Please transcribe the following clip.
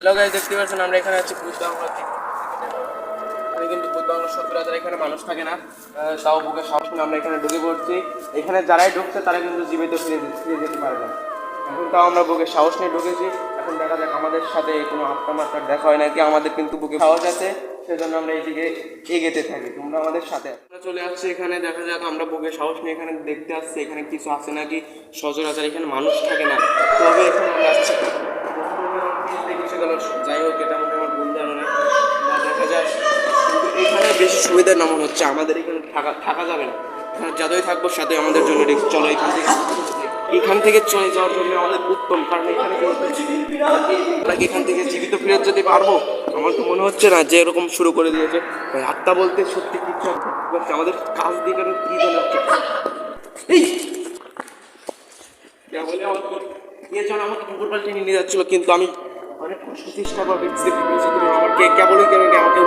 Hello guys, দেখতে পাচ্ছেন আমরা এখানে আছি বুধ বাংলা থেকে। এখানে কিন্তু বুধ বাংলা সচরাচর এখানে মানুষ থাকে না, তাও বুকে সাহস নিয়ে আমরা এখানে ঢুকে পড়ছি। এখানে যারাই ঢুকছে তারা কিন্তু জীবিত ফিরে যেতে পারবে না। এখন তাও আমরা বুকে সাহস নিয়ে ঢুকেছি। এখন দেখা যাক আমাদের সাথে কোনো আত্মামাত্রার দেখা হয় নাকি। আমাদের কিন্তু বুকে সাহস আছে, সেজন্য আমরা এইদিকে এগেতে থাকি। তোমরা আমাদের সাথে আমরা চলে আসছি এখানে। দেখা যাক, আমরা বুকে সাহস নিয়ে এখানে দেখতে আসছি এখানে কিছু আছে নাকি। সচরাচর এখানে মানুষ থাকে না, তবে এখানে আমরা আসছি। যাই হোক, এটা মনে আমার ভুল ধারণা। দেখা যায় কিন্তু এখানে বেশি সুবিধার নাম হচ্ছে আমাদের এখানে থাকা যাবে না। এখানে যতই থাকবো সাথে আমাদের জন্য রিস্ক। চলো এখান থেকে চলে যাওয়ার জন্য আমাদের উত্তম, কারণ এখানে আমরা এখান থেকে জীবিত ফেরত যেতে পারবো। আমার তো মনে হচ্ছে না যে এরকম শুরু করে দিয়েছে। আত্মা বলতে সত্যি কিচ্ছু আমাদের কাজ দিয়ে কেন কি মনে হচ্ছে এই বলে আমার আমাকে কুকুর পাল্টে নিয়ে যাচ্ছিল, কিন্তু আমি অনেক কষ্ট চেষ্টা করছি আমার কেবলই কেন আমাকে